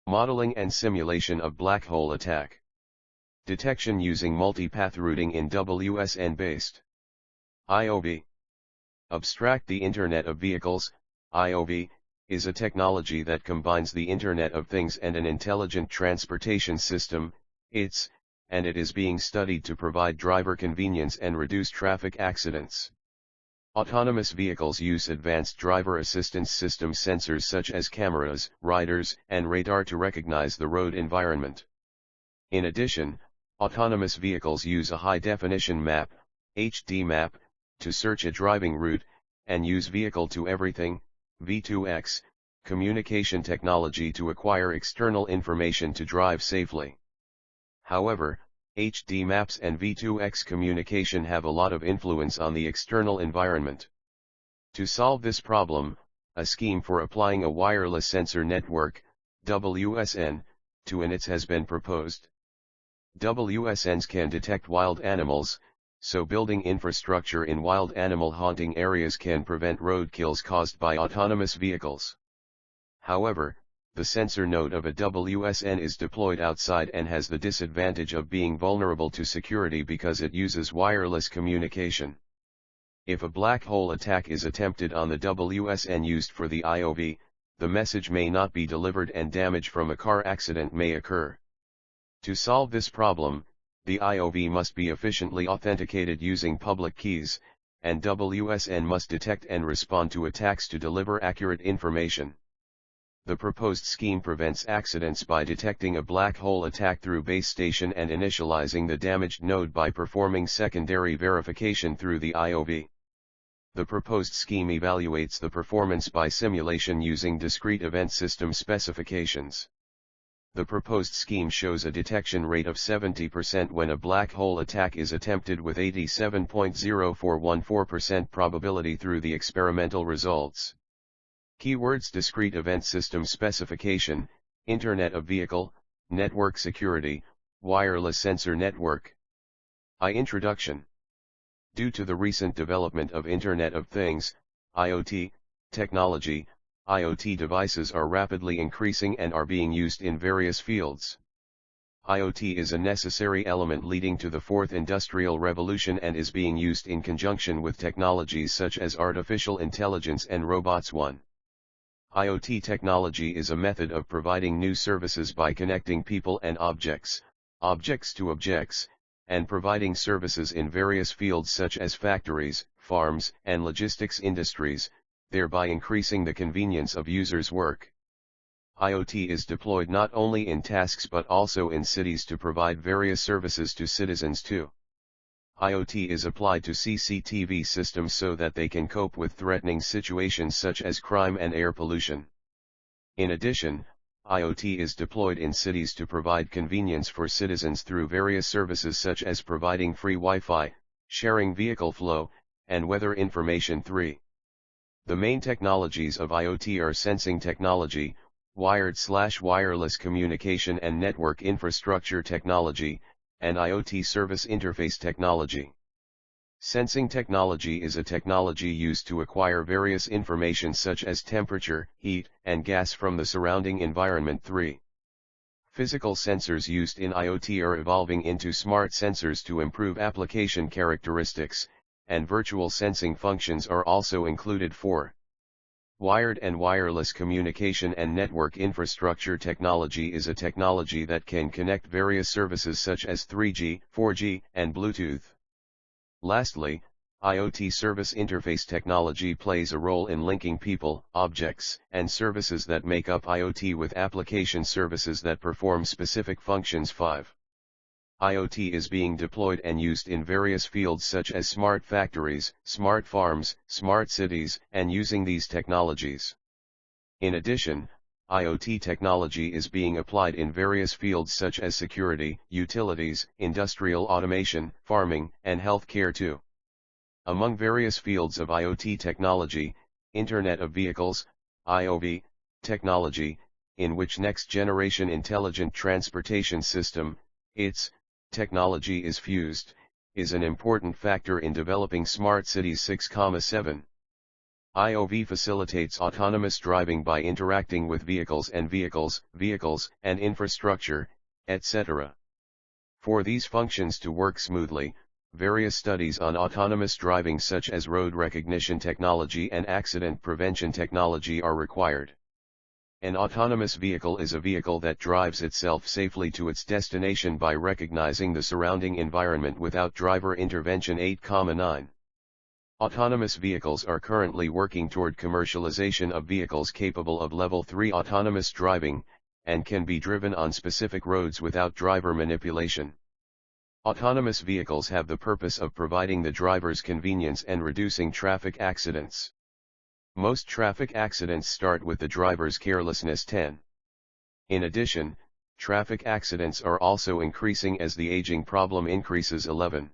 Modeling and simulation of black hole attack. Detection using multipath routing in WSN-based IoV. Abstract the Internet of Vehicles, IoV, is a technology that combines the Internet of Things and an intelligent transportation system, ITS, and it is being studied to provide driver convenience and reduce traffic accidents. Autonomous vehicles use advanced driver assistance system sensors such as cameras, lidars, and radar to recognize the road environment. In addition, autonomous vehicles use a high-definition map, HD map, to search a driving route, and use vehicle-to-everything, V2X, communication technology to acquire external information to drive safely. However, HD maps and V2X communication have a lot of influence on the external environment. To solve this problem, a scheme for applying a wireless sensor network, WSN, to ITS has been proposed. WSNs can detect wild animals, so building infrastructure in wild animal haunting areas can prevent roadkills caused by autonomous vehicles. However, the sensor node of a WSN is deployed outside and has the disadvantage of being vulnerable to security because it uses wireless communication. If a black hole attack is attempted on the WSN used for the IoV, the message may not be delivered and damage from a car accident may occur. To solve this problem, the IoV must be efficiently authenticated using public keys, and WSN must detect and respond to attacks to deliver accurate information. The proposed scheme prevents accidents by detecting a black hole attack through base station and initializing the damaged node by performing secondary verification through the IoV. The proposed scheme evaluates the performance by simulation using discrete event system specifications. The proposed scheme shows a detection rate of 70% when a black hole attack is attempted with 87.0414% probability through the experimental results. Keywords: discrete event system specification, Internet of Vehicle, network security, wireless sensor network. Introduction. Due to the recent development of Internet of Things, IoT, technology, IoT devices are rapidly increasing and are being used in various fields. IoT is a necessary element leading to the fourth industrial revolution and is being used in conjunction with technologies such as artificial intelligence and robots. IoT technology is a method of providing new services by connecting people and objects, objects to objects, and providing services in various fields such as factories, farms, and logistics industries, thereby increasing the convenience of users' work. IoT is deployed not only in tasks but also in cities to provide various services to citizens too. IoT is applied to CCTV systems so that they can cope with threatening situations such as crime and air pollution. In addition, IoT is deployed in cities to provide convenience for citizens through various services such as providing free Wi-Fi, sharing vehicle flow, and weather information. 3. The main technologies of IoT are sensing technology, wired/wireless communication and network infrastructure technology, and IoT service interface technology. Sensing technology is a technology used to acquire various information such as temperature, heat, and gas from the surrounding environment. 3. Physical sensors used in IoT are evolving into smart sensors to improve application characteristics, and virtual sensing functions are also included. 4. Wired and wireless communication and network infrastructure technology is a technology that can connect various services such as 3G, 4G, and Bluetooth. Lastly, IoT service interface technology plays a role in linking people, objects, and services that make up IoT with application services that perform specific functions. 5. IoT is being deployed and used in various fields such as smart factories, smart farms, smart cities, and using these technologies. In addition, IoT technology is being applied in various fields such as security, utilities, industrial automation, farming, and healthcare too. Among various fields of IoT technology, Internet of Vehicles, IoV, technology, in which next-generation intelligent transportation system, ITS, technology is fused, is an important factor in developing smart cities. 6,7. IoV facilitates autonomous driving by interacting with vehicles, and infrastructure, etc. For these functions to work smoothly, various studies on autonomous driving such as road recognition technology and accident prevention technology are required. An autonomous vehicle is a vehicle that drives itself safely to its destination by recognizing the surrounding environment without driver intervention. 8,9. Autonomous vehicles are currently working toward commercialization of vehicles capable of Level 3 autonomous driving, and can be driven on specific roads without driver manipulation. Autonomous vehicles have the purpose of providing the driver's convenience and reducing traffic accidents. Most traffic accidents start with the driver's carelessness. 10. In addition, traffic accidents are also increasing as the aging problem increases. 11.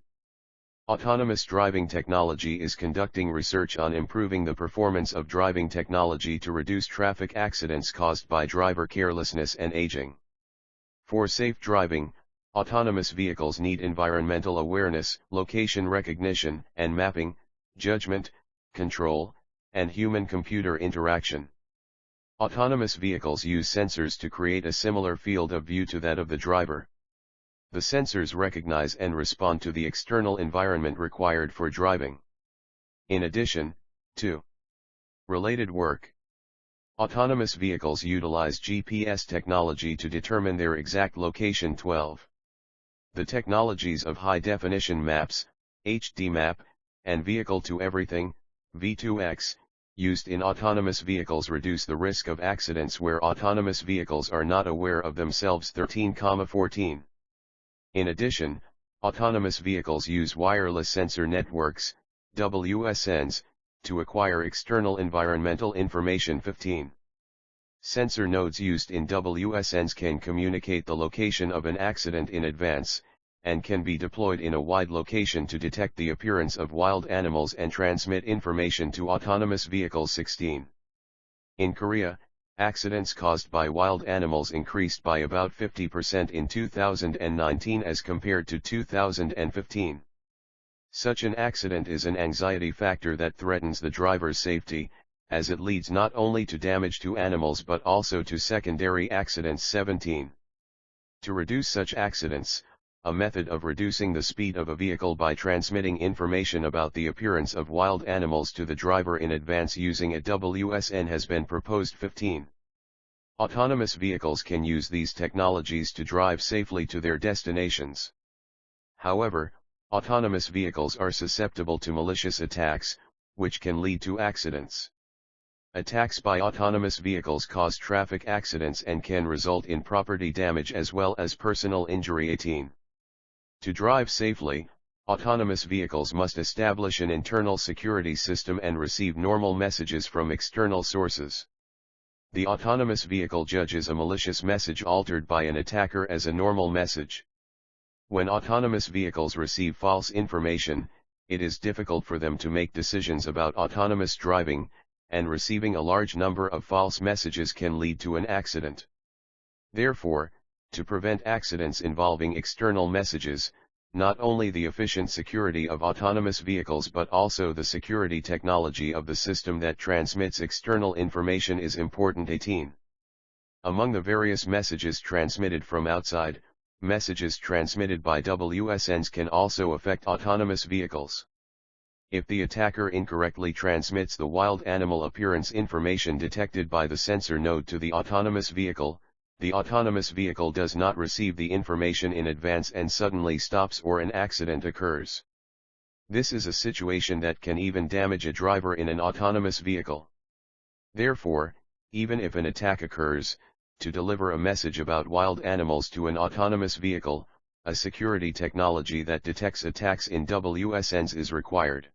Autonomous driving technology is conducting research on improving the performance of driving technology to reduce traffic accidents caused by driver carelessness and aging. For safe driving, autonomous vehicles need environmental awareness, location recognition and mapping, judgment, control, and human-computer interaction. Autonomous vehicles use sensors to create a similar field of view to that of the driver. The sensors recognize and respond to the external environment required for driving. In addition, 2. Related work. Autonomous vehicles utilize GPS technology to determine their exact location. 12. The technologies of high-definition maps, HD map, and vehicle-to-everything, V2X, used in autonomous vehicles reduce the risk of accidents where autonomous vehicles are not aware of themselves. 13,14. In addition, autonomous vehicles use wireless sensor networks, WSNs, to acquire external environmental information. 15. Sensor nodes used in WSNs can communicate the location of an accident in advance, and can be deployed in a wide location to detect the appearance of wild animals and transmit information to autonomous vehicles. 16. In Korea, accidents caused by wild animals increased by about 50% in 2019 as compared to 2015. Such an accident is an anxiety factor that threatens the driver's safety, as it leads not only to damage to animals but also to secondary accidents. 17. To reduce such accidents, a method of reducing the speed of a vehicle by transmitting information about the appearance of wild animals to the driver in advance using a WSN has been proposed. 15. Autonomous vehicles can use these technologies to drive safely to their destinations. However, autonomous vehicles are susceptible to malicious attacks, which can lead to accidents. Attacks by autonomous vehicles cause traffic accidents and can result in property damage as well as personal injury. 18. To drive safely, autonomous vehicles must establish an internal security system and receive normal messages from external sources. The autonomous vehicle judges a malicious message altered by an attacker as a normal message. When autonomous vehicles receive false information, it is difficult for them to make decisions about autonomous driving, and receiving a large number of false messages can lead to an accident. Therefore, to prevent accidents involving external messages, not only the efficient security of autonomous vehicles but also the security technology of the system that transmits external information is important. 18. Among the various messages transmitted from outside, messages transmitted by WSNs can also affect autonomous vehicles. If the attacker incorrectly transmits the wild animal appearance information detected by the sensor node to the autonomous vehicle does not receive the information in advance and suddenly stops or an accident occurs. This is a situation that can even damage a driver in an autonomous vehicle. Therefore, even if an attack occurs, to deliver a message about wild animals to an autonomous vehicle, a security technology that detects attacks in WSNs is required.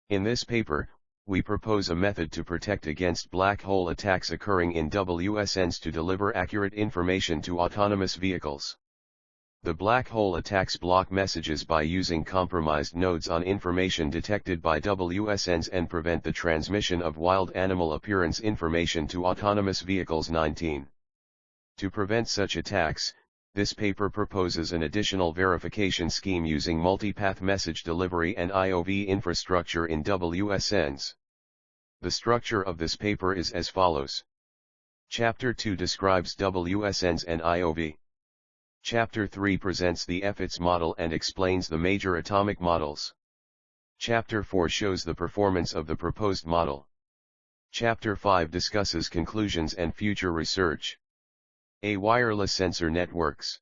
In this paper, we propose a method to protect against black hole attacks occurring in WSNs to deliver accurate information to autonomous vehicles. The black hole attacks block messages by using compromised nodes on information detected by WSNs and prevent the transmission of wild animal appearance information to autonomous vehicles. 19. To prevent such attacks, this paper proposes an additional verification scheme using multipath message delivery and IoV infrastructure in WSNs. The structure of this paper is as follows. Chapter 2 describes WSNs and IoV. Chapter 3 presents the Wsn model and explains the major atomic models. Chapter 4 shows the performance of the proposed model. Chapter 5 discusses conclusions and future research. Wireless sensor networks.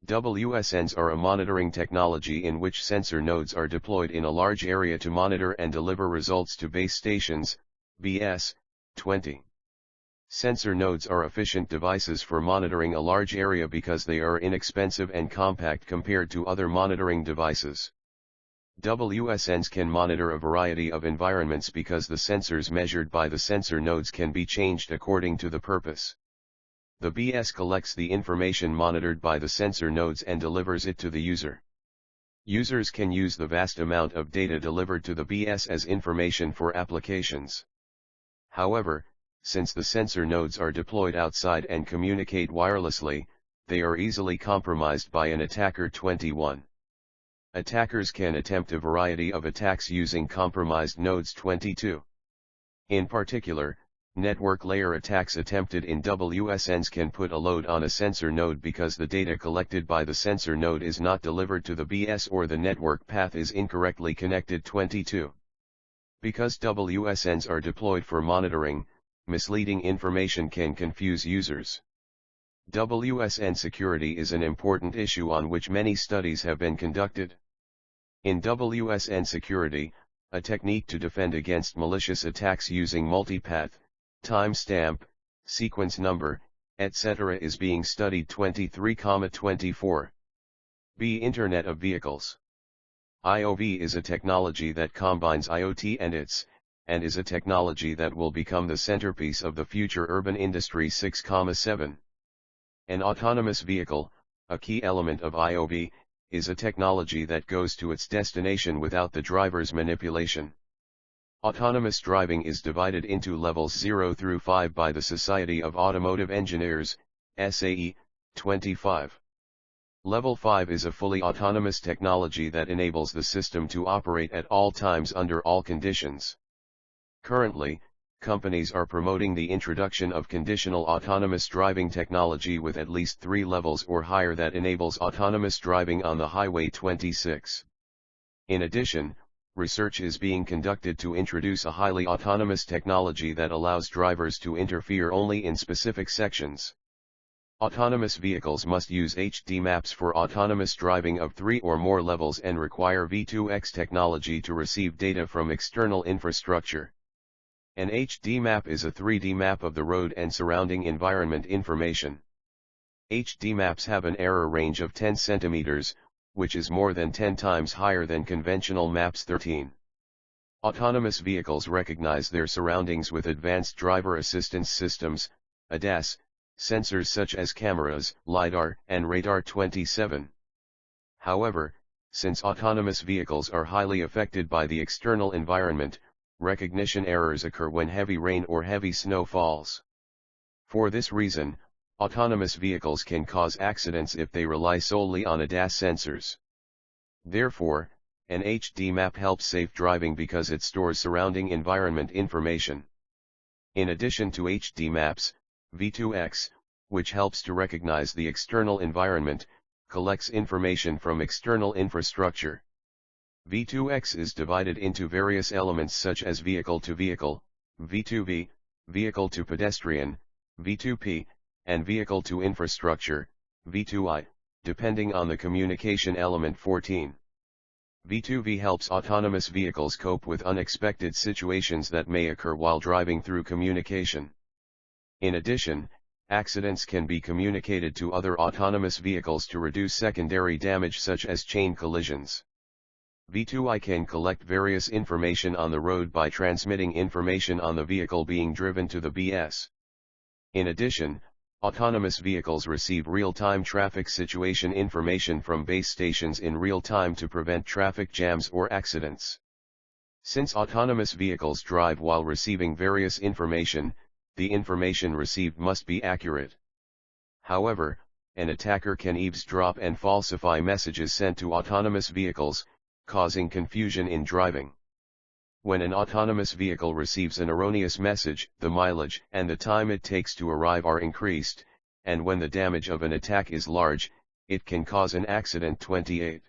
WSNs are a monitoring technology in which sensor nodes are deployed in a large area to monitor and deliver results to base stations, BS, 20. Sensor nodes are efficient devices for monitoring a large area because they are inexpensive and compact compared to other monitoring devices. WSNs can monitor a variety of environments because the sensors measured by the sensor nodes can be changed according to the purpose. The BS collects the information monitored by the sensor nodes and delivers it to the user. Users can use the vast amount of data delivered to the BS as information for applications. However, since the sensor nodes are deployed outside and communicate wirelessly, they are easily compromised by an attacker. 21. Attackers can attempt a variety of attacks using compromised nodes. 22. In particular, network layer attacks attempted in WSNs can put a load on a sensor node because the data collected by the sensor node is not delivered to the BS or the network path is incorrectly connected. 22. Because WSNs are deployed for monitoring, misleading information can confuse users. WSN security is an important issue on which many studies have been conducted. In WSN security, a technique to defend against malicious attacks using multipath, timestamp, sequence number, etc. is being studied. 23,24. B. Internet of Vehicles. IoV is a technology that combines IoT and ITS, and is a technology that will become the centerpiece of the future urban industry. 6,7. An autonomous vehicle, a key element of IoV, is a technology that goes to its destination without the driver's manipulation. Autonomous driving is divided into levels 0 through 5 by the Society of Automotive Engineers, SAE, 25. Level 5 is a fully autonomous technology that enables the system to operate at all times under all conditions. Currently, companies are promoting the introduction of conditional autonomous driving technology with at least 3 levels or higher that enables autonomous driving on the highway. 26. In addition, research is being conducted to introduce a highly autonomous technology that allows drivers to interfere only in specific sections. Autonomous vehicles must use HD maps for autonomous driving of 3 or more levels and require V2X technology to receive data from external infrastructure. An HD map is a 3D map of the road and surrounding environment information. HD maps have an error range of 10 centimeters, which is more than 10 times higher than conventional maps. 13. Autonomous vehicles recognize their surroundings with advanced driver assistance systems, ADAS, sensors such as cameras, LiDAR, and radar. 27. However, since autonomous vehicles are highly affected by the external environment, recognition errors occur when heavy rain or heavy snow falls. For this reason, autonomous vehicles can cause accidents if they rely solely on ADAS sensors. Therefore, an HD map helps safe driving because it stores surrounding environment information. In addition to HD maps, V2X, which helps to recognize the external environment, collects information from external infrastructure. V2X is divided into various elements such as vehicle to vehicle, V2V, vehicle to pedestrian, V2P, and vehicle to infrastructure, V2I, depending on the communication element. 14. V2V helps autonomous vehicles cope with unexpected situations that may occur while driving through communication. In addition, accidents can be communicated to other autonomous vehicles to reduce secondary damage such as chain collisions. V2I can collect various information on the road by transmitting information on the vehicle being driven to the BS. In addition, autonomous vehicles receive real-time traffic situation information from base stations in real time to prevent traffic jams or accidents. Since autonomous vehicles drive while receiving various information, the information received must be accurate. However, an attacker can eavesdrop and falsify messages sent to autonomous vehicles, causing confusion in driving. When an autonomous vehicle receives an erroneous message, the mileage and the time it takes to arrive are increased, and when the damage of an attack is large, it can cause an accident. 28.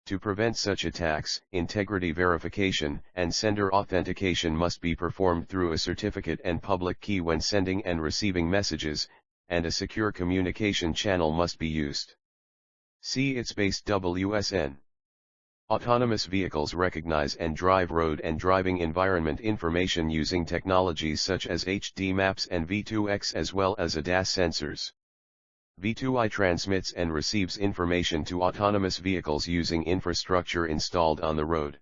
To prevent such attacks, integrity verification and sender authentication must be performed through a certificate and public key when sending and receiving messages, and a secure communication channel must be used. See its based WSN. Autonomous vehicles recognize and drive road and driving environment information using technologies such as HD maps and V2X as well as ADAS sensors. V2I transmits and receives information to autonomous vehicles using infrastructure installed on the road.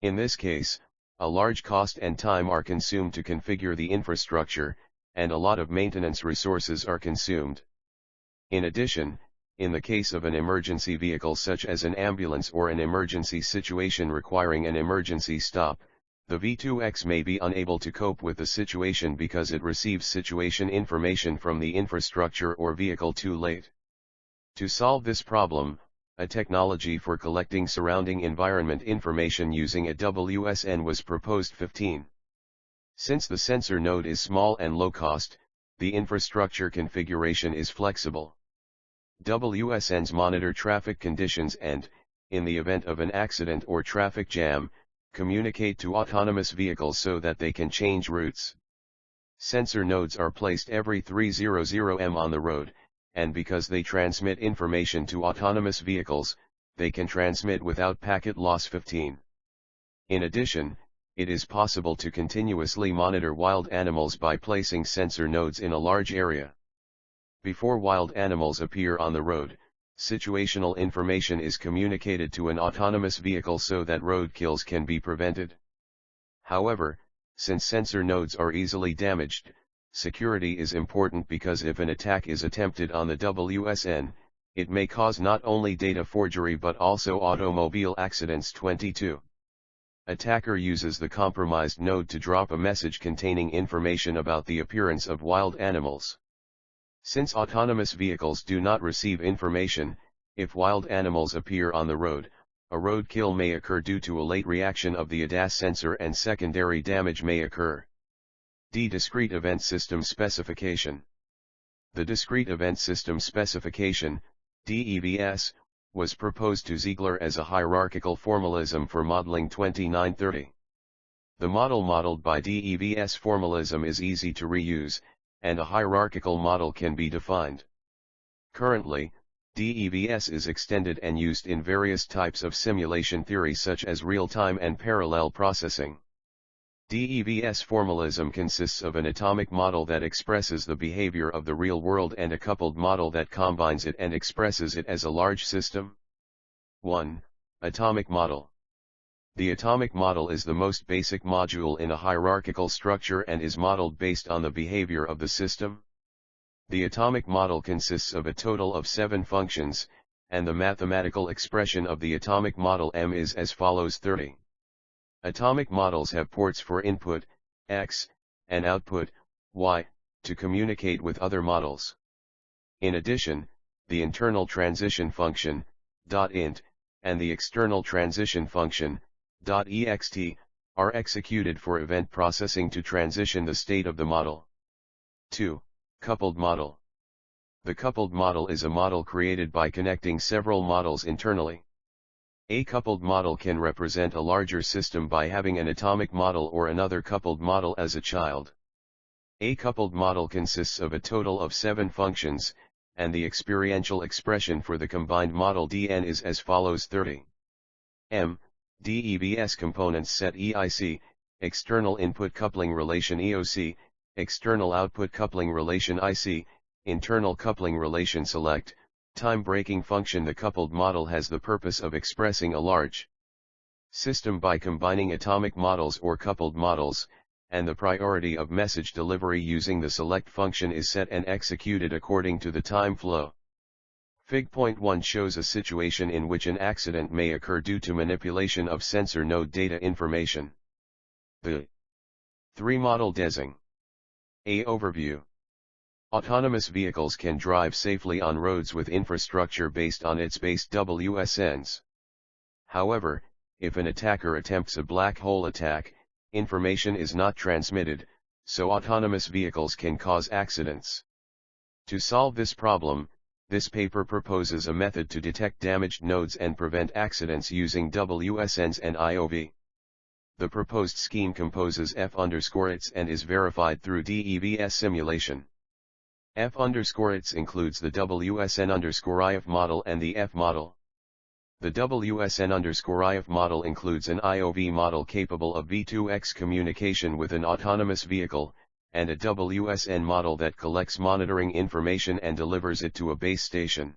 In this case, a large cost and time are consumed to configure the infrastructure, and a lot of maintenance resources are consumed. In addition, in the case of an emergency vehicle such as an ambulance or an emergency situation requiring an emergency stop, the V2X may be unable to cope with the situation because it receives situation information from the infrastructure or vehicle too late. To solve this problem, a technology for collecting surrounding environment information using a WSN was proposed. 15. Since the sensor node is small and low cost, the infrastructure configuration is flexible. WSNs monitor traffic conditions and, in the event of an accident or traffic jam, communicate to autonomous vehicles so that they can change routes. Sensor nodes are placed every 300 m on the road, and because they transmit information to autonomous vehicles, they can transmit without packet loss. 15. In addition, it is possible to continuously monitor wild animals by placing sensor nodes in a large area. Before wild animals appear on the road, situational information is communicated to an autonomous vehicle so that roadkills can be prevented. However, since sensor nodes are easily damaged, security is important because if an attack is attempted on the WSN, it may cause not only data forgery but also automobile accidents. 22. Attacker uses the compromised node to drop a message containing information about the appearance of wild animals. Since autonomous vehicles do not receive information, if wild animals appear on the road, a roadkill may occur due to a late reaction of the ADAS sensor and secondary damage may occur. Discrete Event System Specification. The Discrete Event System Specification, DEVS, was proposed to Ziegler as a hierarchical formalism for modeling. 2930. The model modeled by DEVS formalism is easy to reuse, and a hierarchical model can be defined. Currently, DEVS is extended and used in various types of simulation theory such as real-time and parallel processing. DEVS formalism consists of an atomic model that expresses the behavior of the real world and a coupled model that combines it and expresses it as a large system. 1. Atomic model. The atomic model is the most basic module in a hierarchical structure and is modeled based on the behavior of the system. The atomic model consists of a total of 7 functions, and the mathematical expression of the atomic model M is as follows. 30. Atomic models have ports for input, X, and output, Y, to communicate with other models. In addition, the internal transition function, .int, and the external transition function, .ext, are executed for event processing to transition the state of the model. 2. Coupled model. The coupled model is a model created by connecting several models internally. A coupled model can represent a larger system by having an atomic model or another coupled model as a child. A coupled model consists of a total of 7 functions, and the experiential expression for the combined model Dn is as follows. 30. M. DEVS components set EIC, external input coupling relation EOC, external output coupling relation IC, internal coupling relation select, time breaking function. The coupled model has the purpose of expressing a large system by combining atomic models or coupled models, and the priority of message delivery using the select function is set and executed according to the time flow. Fig.1 shows a situation in which an accident may occur due to manipulation of sensor node data information. The 3 model design. A overview. Autonomous vehicles can drive safely on roads with infrastructure based on its based WSNs. However, if an attacker attempts a black hole attack, information is not transmitted, so autonomous vehicles can cause accidents. To solve this problem, this paper proposes a method to detect damaged nodes and prevent accidents using WSNs and IoV. The proposed scheme composes F_its and is verified through DEVS simulation. F_its includes the WSN_Iov model and the F model. The WSN_Iov model includes an IoV model capable of V2X communication with an autonomous vehicle, and a WSN model that collects monitoring information and delivers it to a base station.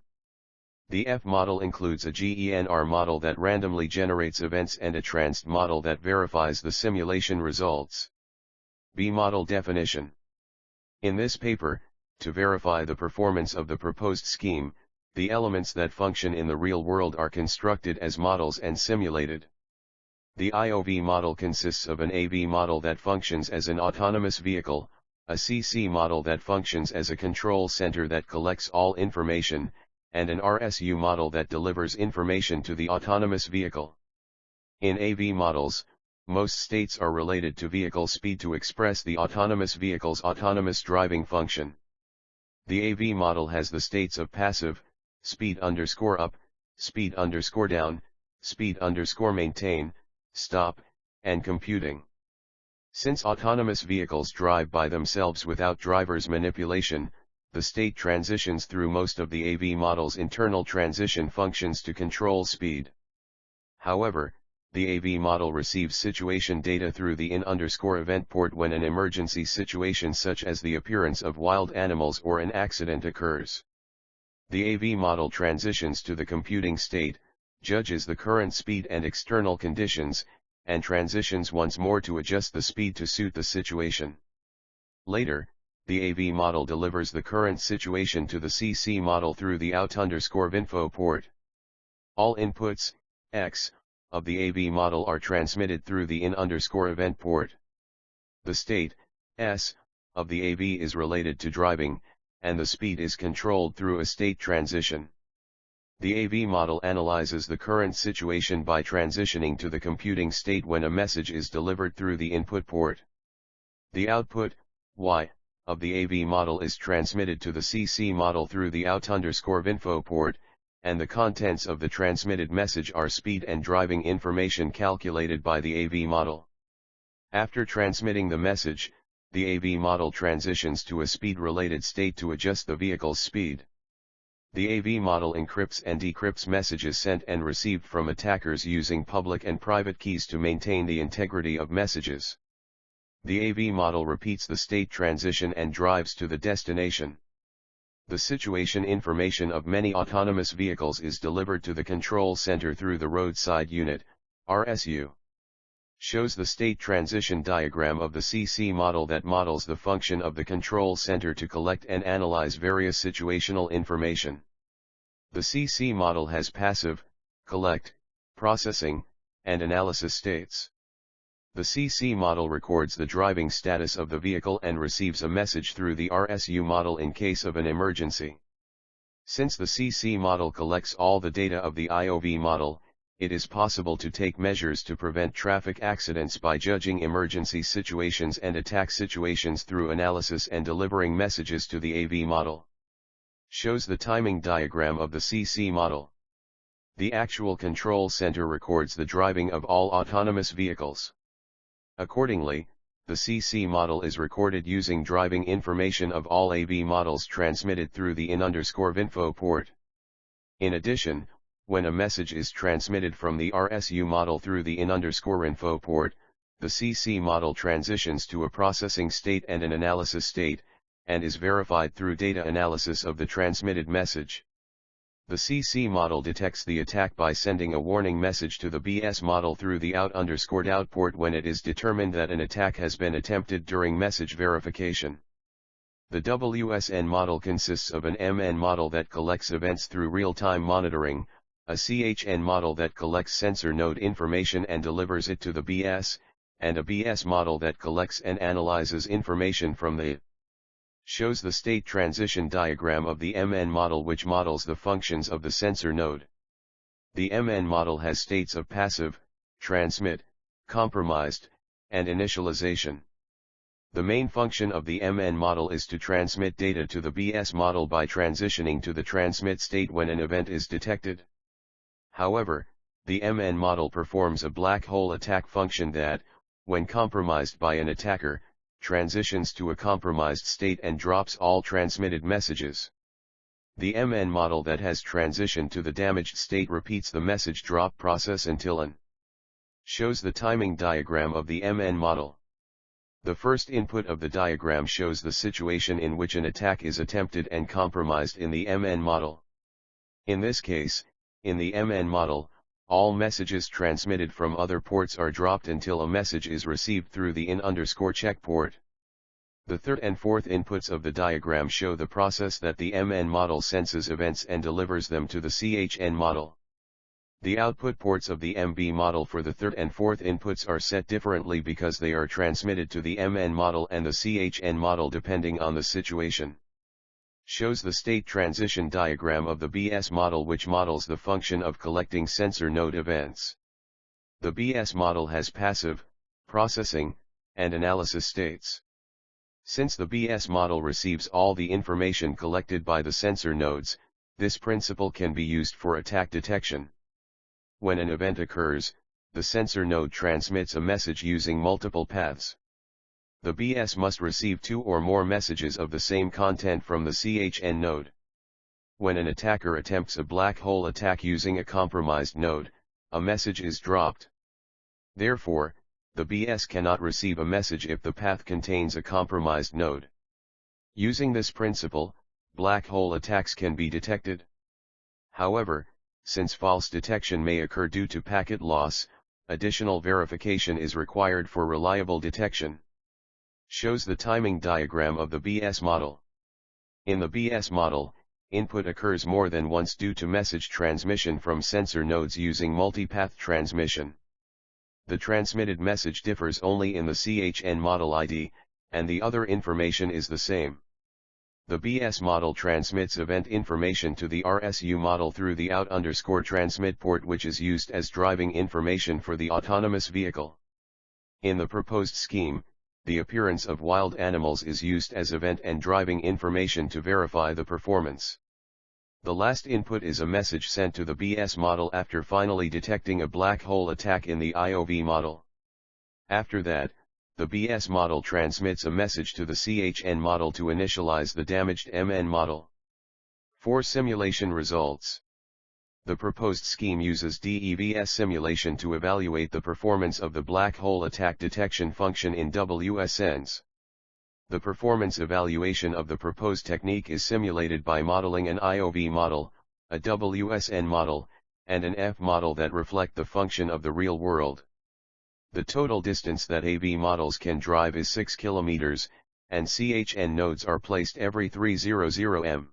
The F model includes a GENR model that randomly generates events and a transd model that verifies the simulation results. B model definition. In this paper, to verify the performance of the proposed scheme, the elements that function in the real world are constructed as models and simulated. The IoV model consists of an AV model that functions as an autonomous vehicle, a CC model that functions as a control center that collects all information, and an RSU model that delivers information to the autonomous vehicle. In AV models, most states are related to vehicle speed to express the autonomous vehicle's autonomous driving function. The AV model has the states of passive, speed_up, speed_down, speed_maintain, stop, and computing. Since autonomous vehicles drive by themselves without driver's manipulation, the state transitions through most of the AV model's internal transition functions to control speed. However, the AV model receives situation data through the in_event port when an emergency situation such as the appearance of wild animals or an accident occurs. The AV model transitions to the computing state, judges the current speed and external conditions, and transitions once more to adjust the speed to suit the situation. Later, the AV model delivers the current situation to the CC model through the out_info port. All inputs, X, of the AV model are transmitted through the in_event port. The state, S, of the AV is related to driving, and the speed is controlled through a state transition. The AV model analyzes the current situation by transitioning to the computing state when a message is delivered through the input port. The output, Y, of the AV model is transmitted to the CC model through the out_info port, and the contents of the transmitted message are speed and driving information calculated by the AV model. After transmitting the message, the AV model transitions to a speed-related state to adjust the vehicle's speed. The AV model encrypts and decrypts messages sent and received from attackers using public and private keys to maintain the integrity of messages. The AV model repeats the state transition and drives to the destination. The situation information of many autonomous vehicles is delivered to the control center through the roadside unit, RSU. Shows the state transition diagram of the CC model that models the function of the control center to collect and analyze various situational information. The CC model has passive, collect, processing, and analysis states. The CC model records the driving status of the vehicle and receives a message through the RSU model in case of an emergency. Since the CC model collects all the data of the IoV model, it is possible to take measures to prevent traffic accidents by judging emergency situations and attack situations through analysis and delivering messages to the AV model. Shows the timing diagram of the CC model. The actual control center records the driving of all autonomous vehicles. Accordingly, the CC model is recorded using driving information of all AV models transmitted through the in_info port. In addition, when a message is transmitted from the RSU model through the in_info port, the CC model transitions to a processing state and an analysis state, and is verified through data analysis of the transmitted message. The CC model detects the attack by sending a warning message to the BS model through the out_ port when it is determined that an attack has been attempted during message verification. The WSN model consists of an MN model that collects events through real-time monitoring, a CHN model that collects sensor node information and delivers it to the BS, and a BS model that collects and analyzes information from the. Shows the state transition diagram of the MN model which models the functions of the sensor node. The MN model has states of passive, transmit, compromised, and initialization. The main function of the MN model is to transmit data to the BS model by transitioning to the transmit state when an event is detected. However, the MN model performs a black hole attack function that, when compromised by an attacker, transitions to a compromised state and drops all transmitted messages. The MN model that has transitioned to the damaged state repeats the message drop process until an shows the timing diagram of the MN model. The first input of the diagram shows the situation in which an attack is attempted and compromised in the MN model. In this case, in the MN model, all messages transmitted from other ports are dropped until a message is received through the in_check port. The third and fourth inputs of the diagram show the process that the MN model senses events and delivers them to the CHN model. The output ports of the MB model for the third and fourth inputs are set differently because they are transmitted to the MN model and the CHN model depending on the situation. Shows the state transition diagram of the BS model, which models the function of collecting sensor node events. The BS model has passive, processing, and analysis states. Since the BS model receives all the information collected by the sensor nodes, this principle can be used for attack detection. When an event occurs, the sensor node transmits a message using multiple paths. The BS must receive 2 or more messages of the same content from the CHN node. When an attacker attempts a black hole attack using a compromised node, a message is dropped. Therefore, the BS cannot receive a message if the path contains a compromised node. Using this principle, black hole attacks can be detected. However, since false detection may occur due to packet loss, additional verification is required for reliable detection. Shows the timing diagram of the BS model. In the BS model, input occurs more than once due to message transmission from sensor nodes using multipath transmission. The transmitted message differs only in the CHN model ID, and the other information is the same. The BS model transmits event information to the RSU model through the out_transmit port, which is used as driving information for the autonomous vehicle. In the proposed scheme, the appearance of wild animals is used as event and driving information to verify the performance. The last input is a message sent to the BS model after finally detecting a black hole attack in the IoV model. After that, the BS model transmits a message to the CHN model to initialize the damaged MN model. For simulation results, the proposed scheme uses DEVS simulation to evaluate the performance of the black hole attack detection function in WSNs. The performance evaluation of the proposed technique is simulated by modeling an IOV model, a WSN model, and an F model that reflect the function of the real world. The total distance that AV models can drive is 6 km, and CHN nodes are placed every 300 m.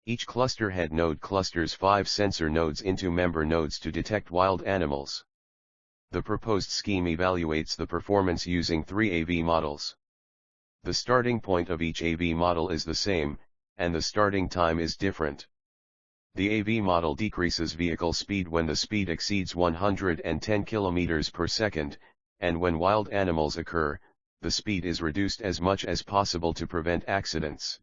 Each cluster head node clusters 5 sensor nodes into member nodes to detect wild animals. The proposed scheme evaluates the performance using 3 AV models. The starting point of each AV model is the same, and the starting time is different. The AV model decreases vehicle speed when the speed exceeds 110 km per second, and when wild animals occur, the speed is reduced as much as possible to prevent accidents.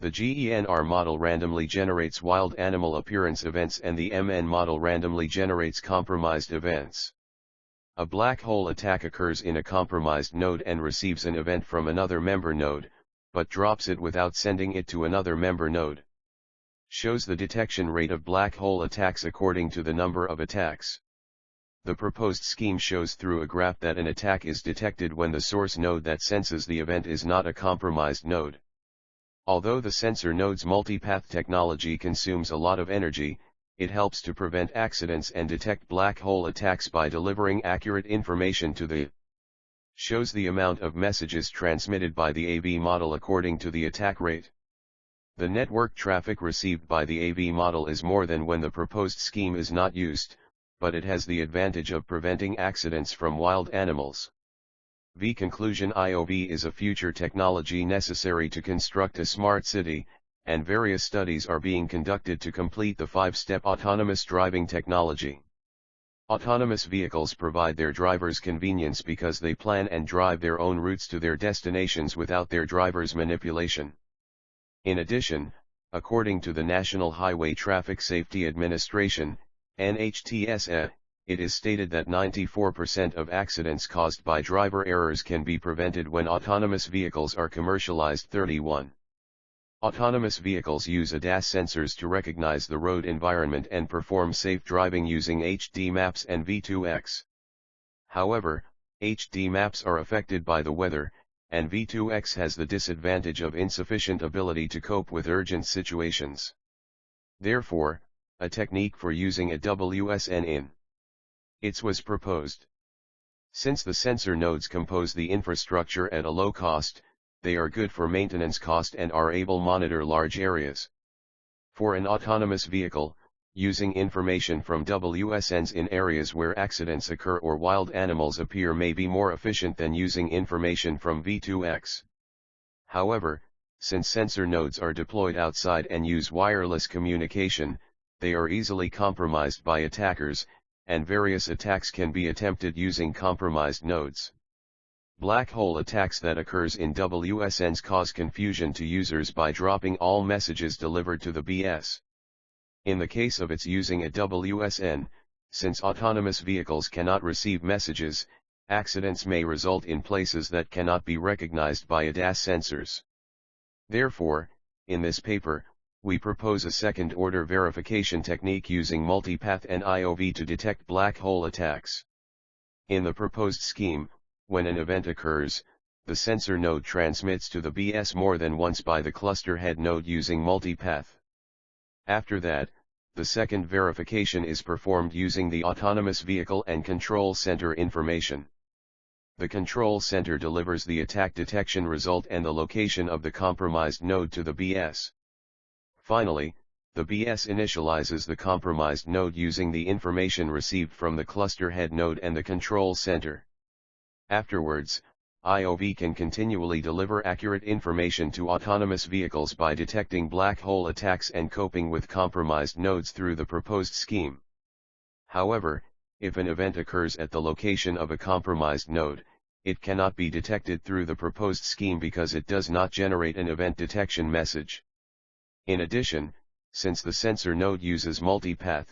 The GENR model randomly generates wild animal appearance events and the MN model randomly generates compromised events. A black hole attack occurs in a compromised node and receives an event from another member node, but drops it without sending it to another member node. Shows the detection rate of black hole attacks according to the number of attacks. The proposed scheme shows through a graph that an attack is detected when the source node that senses the event is not a compromised node. Although the sensor node's multipath technology consumes a lot of energy, it helps to prevent accidents and detect black hole attacks by delivering accurate information to the shows the amount of messages transmitted by the AV model according to the attack rate. The network traffic received by the AV model is more than when the proposed scheme is not used, but it has the advantage of preventing accidents from wild animals. Conclusion: IOV is a future technology necessary to construct a smart city, and various studies are being conducted to complete the 5-step autonomous driving technology. Autonomous vehicles provide their drivers convenience because they plan and drive their own routes to their destinations without their driver's manipulation. In addition, according to the National Highway Traffic Safety Administration, NHTSA, it is stated that 94% of accidents caused by driver errors can be prevented when autonomous vehicles are commercialized. 31. Autonomous vehicles use ADAS sensors to recognize the road environment and perform safe driving using HD maps and V2X. However, HD maps are affected by the weather, and V2X has the disadvantage of insufficient ability to cope with urgent situations. Therefore, a technique for using a WSN in ITS was proposed. Since the sensor nodes compose the infrastructure at a low cost, they are good for maintenance cost and are able to monitor large areas. For an autonomous vehicle, using information from WSNs in areas where accidents occur or wild animals appear may be more efficient than using information from V2X. However, since sensor nodes are deployed outside and use wireless communication, they are easily compromised by attackers, and various attacks can be attempted using compromised nodes. Black hole attacks that occurs in WSNs cause confusion to users by dropping all messages delivered to the BS. In the case of its using a WSN, since autonomous vehicles cannot receive messages, accidents may result in places that cannot be recognized by ADAS sensors. Therefore, in this paper, we propose a second-order verification technique using Multipath and IoV to detect black hole attacks. In the proposed scheme, when an event occurs, the sensor node transmits to the BS more than once by the cluster head node using Multipath. After that, the second verification is performed using the autonomous vehicle and control center information. The control center delivers the attack detection result and the location of the compromised node to the BS. Finally, the BS initializes the compromised node using the information received from the cluster head node and the control center. Afterwards, IoV can continually deliver accurate information to autonomous vehicles by detecting black hole attacks and coping with compromised nodes through the proposed scheme. However, if an event occurs at the location of a compromised node, it cannot be detected through the proposed scheme because it does not generate an event detection message. In addition, since the sensor node uses multipath,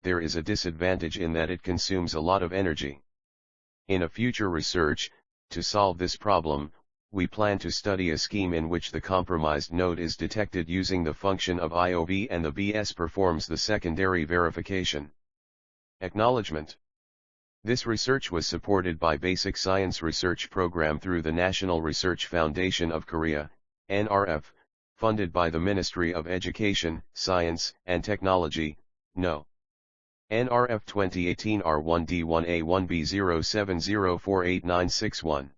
there is a disadvantage in that it consumes a lot of energy. In a future research, to solve this problem, we plan to study a scheme in which the compromised node is detected using the function of IoV and the BS performs the secondary verification. Acknowledgement. This research was supported by Basic Science Research Program through the National Research Foundation of Korea, NRF, funded by the Ministry of Education, Science, and Technology, No. NRF 2018 R1D1A1B07048961.